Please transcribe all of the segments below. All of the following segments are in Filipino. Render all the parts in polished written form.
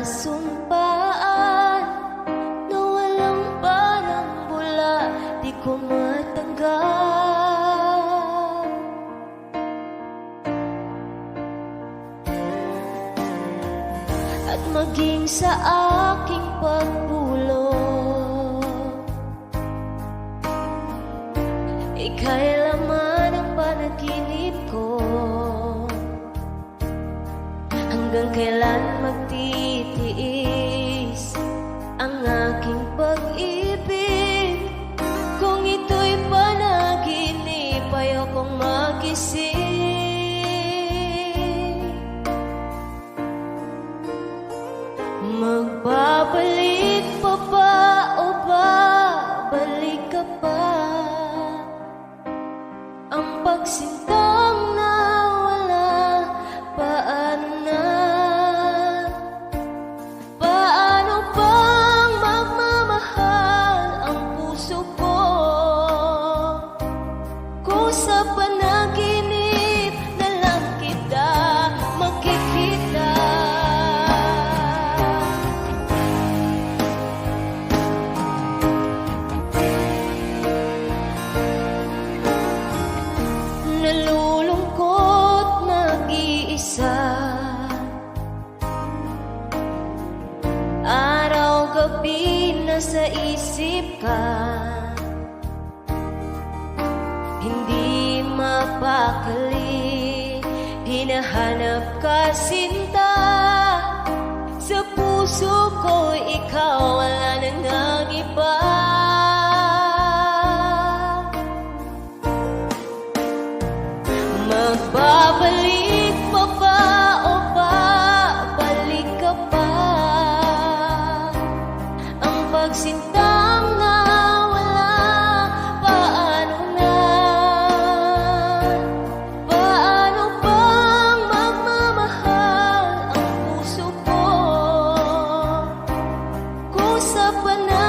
sumpaan na walang parang bula, di ko matanggap. At maging sa aking pagpulong, ika'y laman ng panaginip ko. Hanggang kailan magtitiis ang aking pag-ibig? Kung ito'y panaginip, ayokong magising. Magbabalik pa ba o babalik ka pa? Ang pagsintang nawala, paano na? Paano bang magmamahal ang puso ko kung sa panaginip na lang kita makikita? Nalulungkot, nag-iisa, araw-gabi nasa isip ka. Hindi mapakali, hinahanap ka sinta. Sa puso ko ikaw, wala nang ang iba. Magbabalik pa ba o babalik ka pa? Ang pagsintang nawala, paano na? Paano bang magmamahal ang puso ko kung sa panahon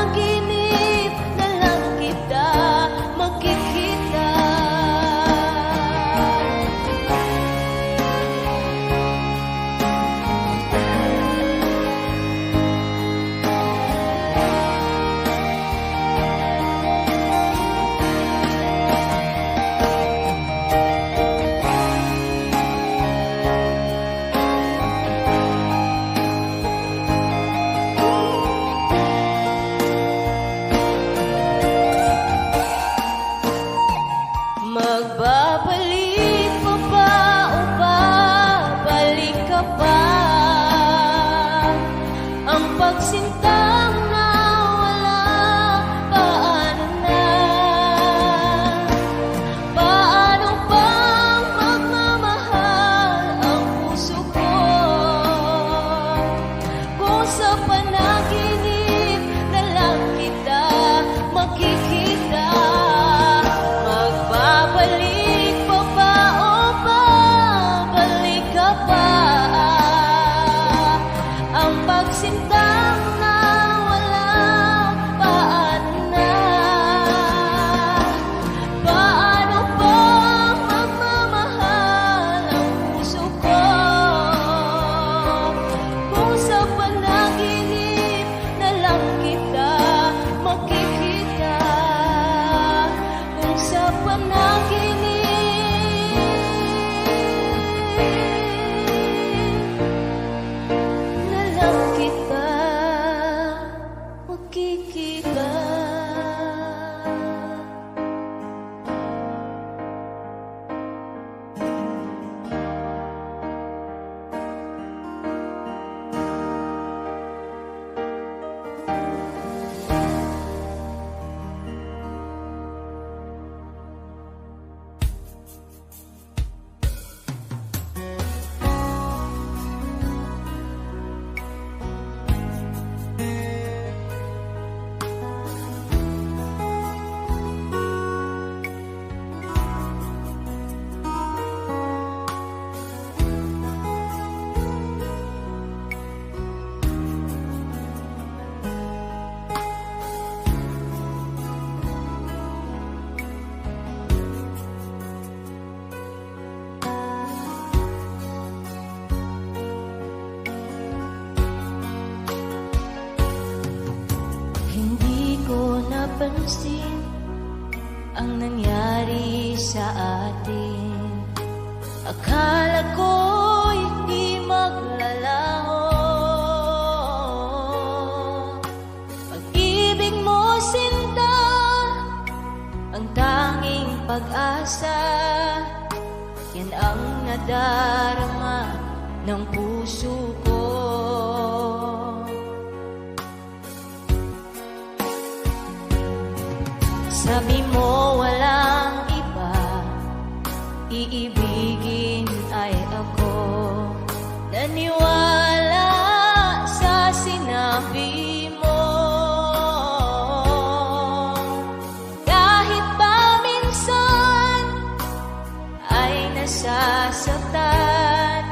napansin ang nangyari sa atin. Akala ko'y di maglalaho. Pag-ibig mo, sinta, ang tanging pag-asa. Yan ang nadarama ng puso ko. Sabi mo walang iba, iibigin ay ako. Naniwala sa sinabi mo. Kahit pa minsan ay nasasaktan,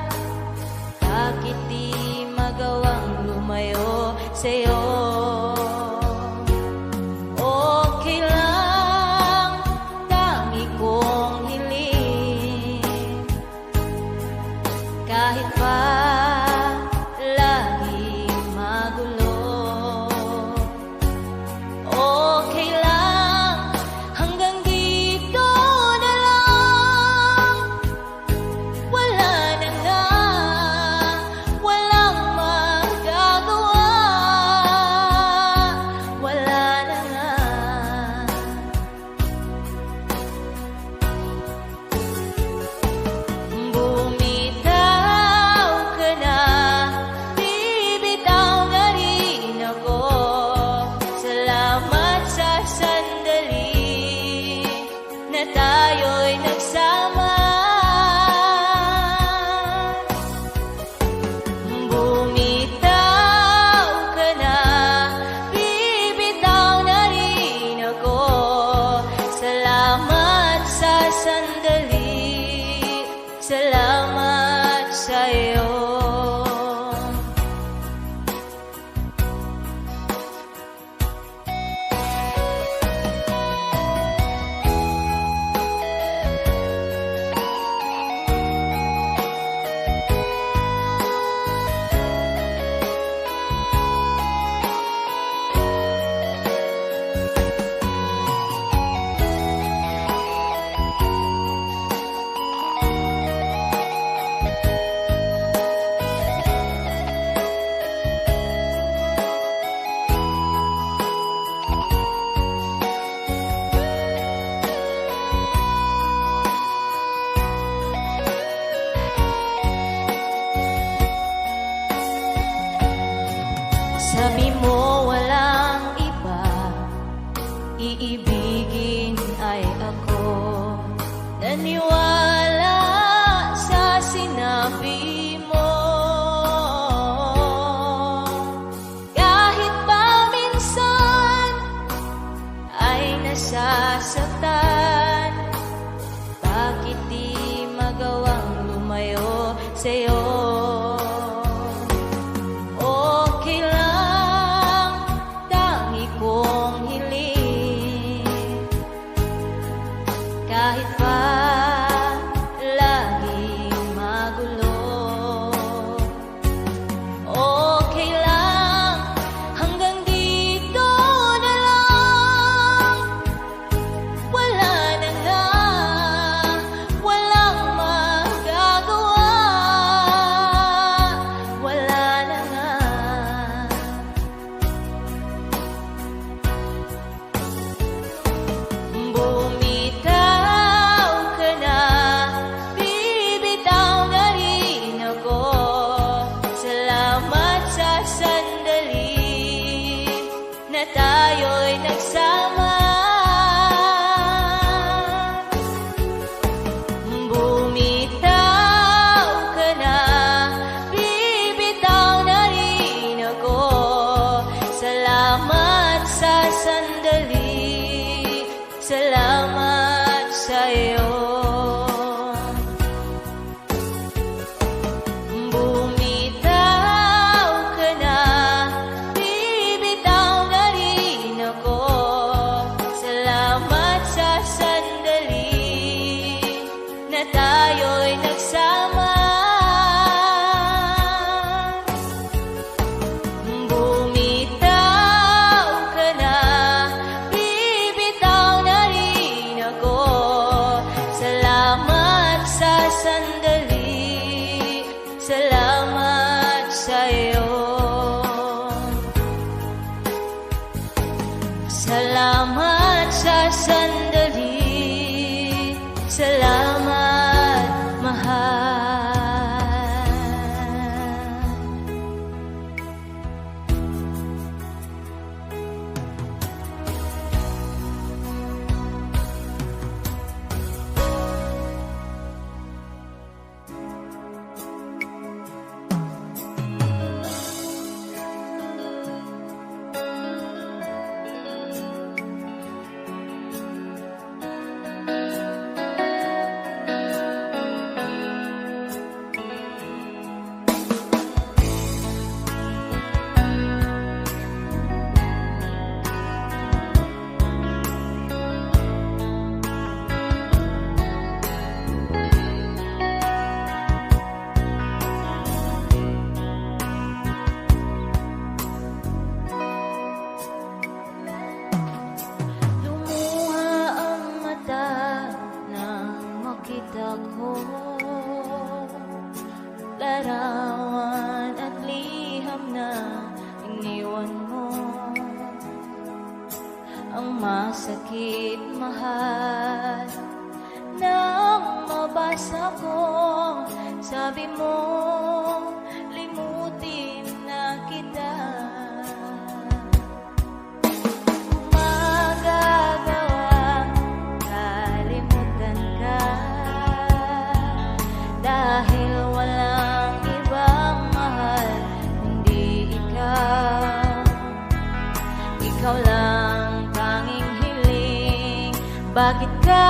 bakit di magawang lumayo sa'yo? Okay lang, tangi kong hiling, kahit pa laging magulo. Okay lang, hanggang dito na lang. Wala na nga, walang magagawa. Wala na nga. Bumitaw ka na, bibitaw na rin ako. Salamat sa sandali na tayo'y nagsama. Bumitaw ka na, bibitaw na rin ako. Salamat sa sandali, salamat sa'yo. Sabi mo walang iba, iibigin ay ako. Naniwala sa sinabi mo. Kahit pa minsan ay nasasaktan, bakit di magawang lumayo sa'yo? Okay lang, tangi kong hiling, Masakit mahal nang mabasa ko, sabi mo limutin na kita. Magagawang kalimutan ka dahil walang ibang mahal kundi ikaw. Ikaw lang tanging hiling, bakit ka